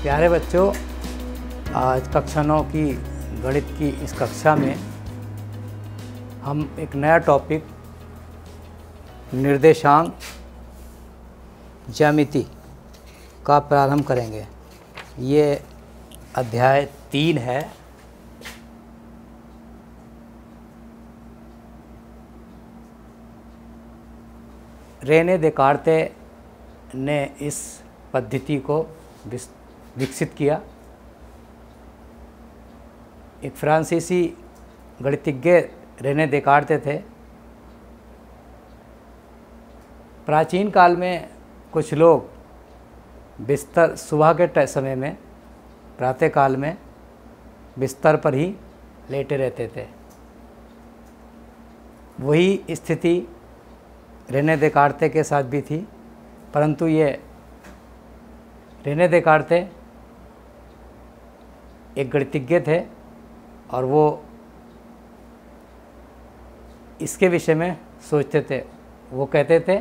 प्यारे बच्चों, आज कक्षा 9 की गणित की इस कक्षा में हम एक नया टॉपिक निर्देशांक ज्यामिति का प्रारंभ करेंगे। ये अध्याय 3 है। रेने देकार्ते ने इस पद्धति को विकसित किया। एक फ्रांसीसी गणितज्ञ रेने देकार्ते थे। प्राचीन काल में कुछ लोग बिस्तर सुबह के समय में प्रातः काल में बिस्तर पर ही लेटे रहते थे। वही स्थिति रेने देकार्ते के साथ भी थी, परंतु ये रेने देकार्ते एक गणितज्ञ थे और वो इसके विषय में सोचते थे। वो कहते थे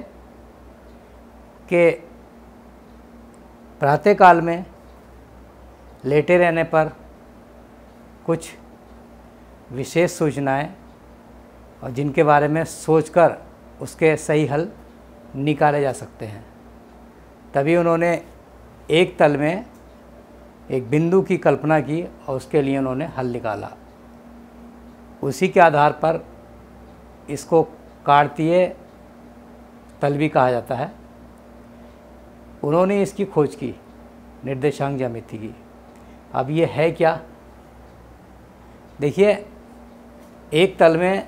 कि प्रातःकाल में लेटे रहने पर कुछ विशेष सूचनाएं और जिनके बारे में सोचकर उसके सही हल निकाले जा सकते हैं। तभी उन्होंने एक तल में एक बिंदु की कल्पना की और उसके लिए उन्होंने हल निकाला। उसी के आधार पर इसको कार्तीय तल भी कहा जाता है। उन्होंने इसकी खोज की, निर्देशांक ज्यामिति की। अब ये है क्या? देखिए, एक तल में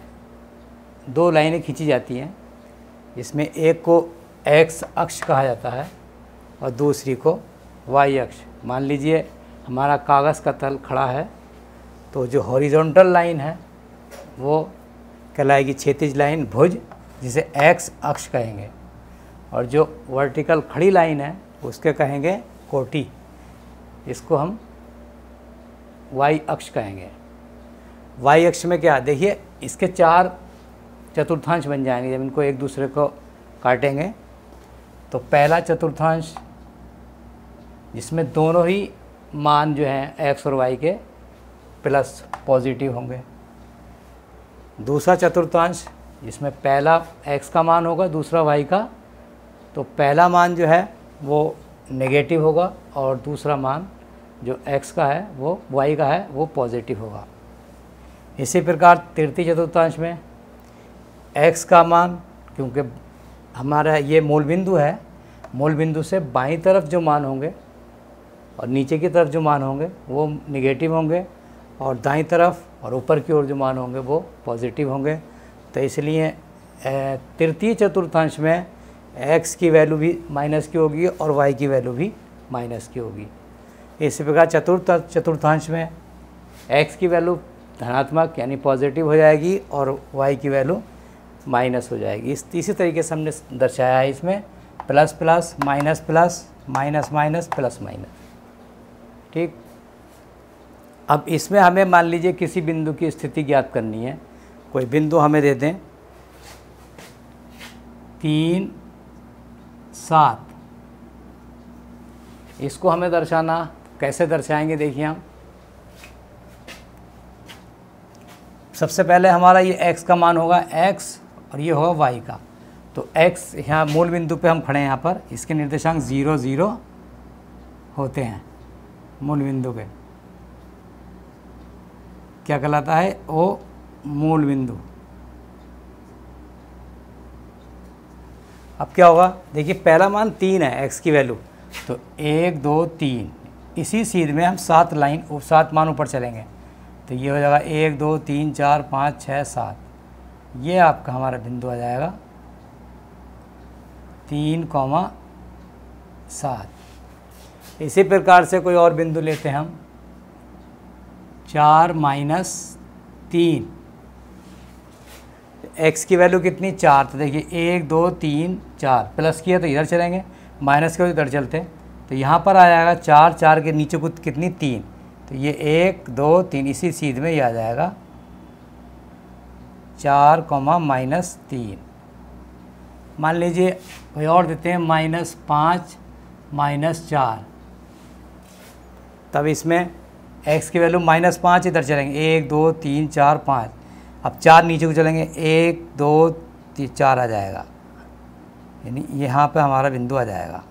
दो लाइनें खींची जाती हैं, जिसमें एक को x अक्ष कहा जाता है और दूसरी को y अक्ष। मान लीजिए हमारा कागज़ का तल खड़ा है, तो जो हॉरिजॉन्टल लाइन है वो कहलाएगी क्षैतिज लाइन, भुज, जिसे x अक्ष कहेंगे, और जो वर्टिकल खड़ी लाइन है उसके कहेंगे कोटि, इसको हम y अक्ष कहेंगे। y अक्ष में क्या, देखिए इसके 4 चतुर्थांश बन जाएंगे जब इनको एक दूसरे को काटेंगे। तो पहला चतुर्थांश जिसमें दोनों ही मान जो हैं x और y के प्लस पॉजिटिव होंगे। दूसरा चतुर्थांश जिसमें पहला x का मान होगा, दूसरा y का, तो पहला मान जो है वो नेगेटिव होगा और दूसरा मान जो x का है वो y का है वो पॉजिटिव होगा। इसी प्रकार तृतीय चतुर्थांश में x का मान, क्योंकि हमारा ये मूल बिंदु है, मूल बिंदु से बाईं तरफ जो मान होंगे और नीचे की तरफ जो मान होंगे वो नेगेटिव होंगे, और दाईं तरफ और ऊपर की ओर जो मान होंगे वो पॉजिटिव होंगे। तो इसलिए तृतीय चतुर्थांश में x की वैल्यू भी माइनस की होगी और y की वैल्यू भी माइनस की होगी। इसी प्रकार चतुर्थांश में x की वैल्यू धनात्मक यानी पॉजिटिव हो जाएगी और y की वैल्यू माइनस हो जाएगी। इसी तरीके से हमने दर्शाया है इसमें plus plus minus plus minus minus plus minus. ठीक, अब इसमें हमें मान लीजिए किसी बिंदु की स्थिति ज्ञात करनी है। कोई बिंदु हमें दे दें 3, 7, इसको हमें दर्शाना, कैसे दर्शाएंगे देखिए हम। सबसे पहले हमारा ये x का मान होगा x और ये होगा y का। तो x यहाँ मूल बिंदु पे हम खड़े हैं, यहाँ पर इसके निर्देशांक 0, 0 होते हैं। मूल बिंदु के क्या कहलाता है? ओ मूल बिंदु। अब क्या होगा, देखिए पहला मान 3 है x की वैल्यू, तो 1, 2, 3, इसी सीध में हम 7 मान ऊपर चलेंगे, तो ये हो जाएगा 1, 2, 3, 4, 5, 6, 7। ये आपका हमारा बिंदु आ जाएगा 3,7। इसी प्रकार से कोई और बिंदु लेते हैं हम 4, -3, x की वैल्यू कितनी? 4। तो देखिए 1, 2, 3, 4, प्लस किया तो इधर चलेंगे, माइनस किया तो इधर चलते, तो यहाँ पर आ जाएगा 4, 4 के नीचे कुछ कितनी? 3, तो ये 1, 2, 3, इसी सीध में ये आ जाएगा 4, -3। मान लीजिए कोई और देते हैं -5, -4, तब इसमें x की वैल्यू -5 इधर चलेंगे, 1 2 3 4 5। अब 4 नीचे को चलेंगे, 1 2 3 4 आ जाएगा, यानी यहाँ पे हमारा बिंदु आ जाएगा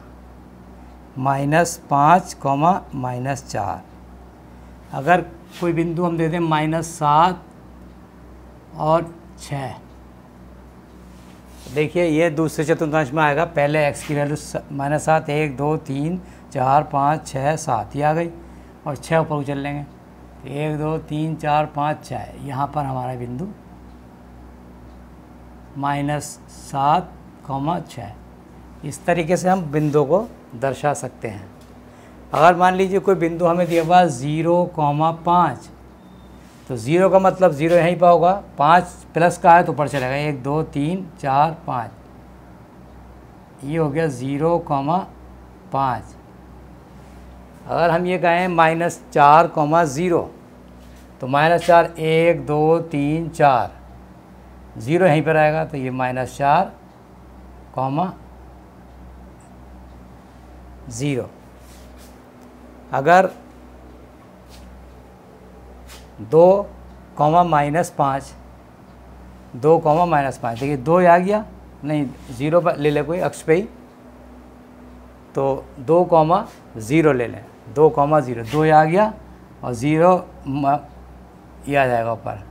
-5, -4। अगर कोई बिंदु हम दे दें -7 और 6, देखिए ये दूसरे चतुर्थांश में आएगा। पहले x की वैल्यू -7, 1 2 3 4 5 6 7 ये आ गई, और 6 ऊपर चल लेंगे, 1 2 3 4 5 6। यहाँ पर हमारा बिंदु -7, 6। इस तरीके से हम बिंदु को दर्शा सकते हैं। अगर मान लीजिए कोई बिंदु हमें दिया हुआ 0, 5, तो 0 का मतलब 0 यहीं पर होगा, 5 प्लस का है तो ऊपर चलेगा, 1 2 3 4 5। ये हो गया 0, 5। अगर हम ये कहें -4, 0, तो -4 1 2 3 4, 0 यहीं पर आएगा, तो ये -4, 0। अगर 2, -5, 2, -5, देखिए 2 आ गया, नहीं 0 पर ले ले कोई अक्ष पे ही, तो 2, 0 ले लें, 2, 0, 2 आ गया और 0 ये आ जाएगा ऊपर।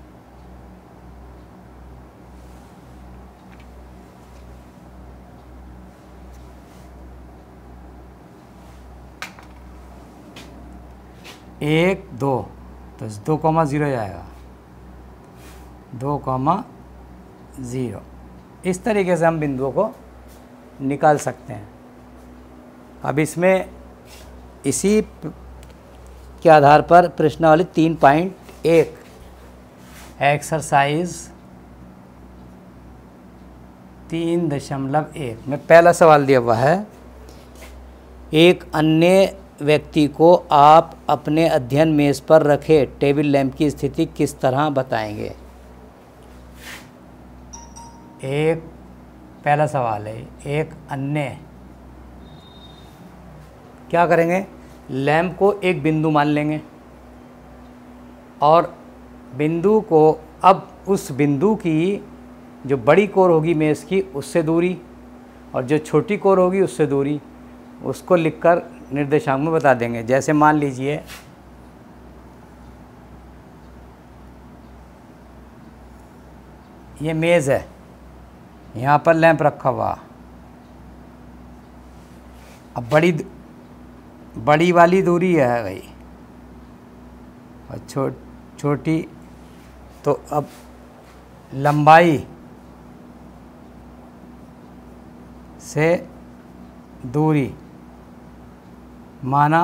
एक 2, तो 2, 0 जाएगा, 2, 0। इस तरीके से हम बिंदुओं को निकाल सकते हैं। अब इसमें इसी के आधार पर प्रश्नावली 3.1 एक्सरसाइज 3.1 में पहला सवाल दिया हुआ है, एक अन्य व्यक्ति को आप अपने अध्ययन मेज पर रखे टेबल लैंप की स्थिति किस तरह बताएंगे। एक पहला सवाल है, एक अन्य, क्या करेंगे, लैंप को एक बिंदु मान लेंगे और बिंदु को, अब उस बिंदु की जो बड़ी कोर होगी मेज की उससे दूरी और जो छोटी कोर होगी उससे दूरी, उसको लिखकर निर्देशांक में बता देंगे। जैसे मान लीजिए ये मेज़ है, यहाँ पर लैंप रखा हुआ, अब बड़ी वाली दूरी है गई और छोटी, तो अब लंबाई से दूरी माना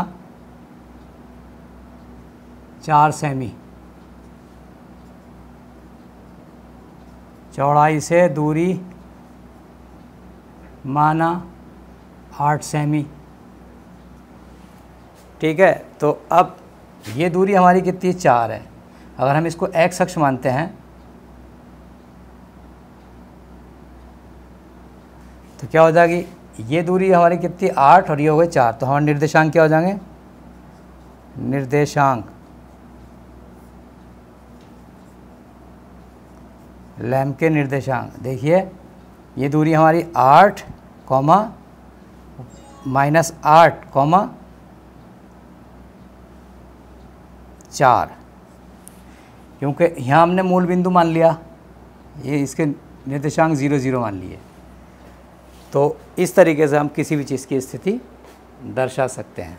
4 सेमी, चौड़ाई से दूरी माना 8 सेमी। ठीक है, तो अब ये दूरी हमारी कितनी, 4 है। अगर हम इसको x अक्ष मानते हैं तो क्या हो जाएगी, ये दूरी हमारी कितनी 8 और ये हो गए 4, तो हमारे निर्देशांक क्या हो जाएंगे, निर्देशांक लैंप के निर्देशांक, देखिए ये दूरी हमारी 8, -8, 4, क्योंकि यहाँ हमने मूल बिंदु मान लिया, ये इसके निर्देशांक 0, 0 मान लिए। तो इस तरीके से हम किसी भी चीज़ की स्थिति दर्शा सकते हैं।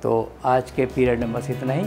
तो आज के पीरियड में बस इतना ही।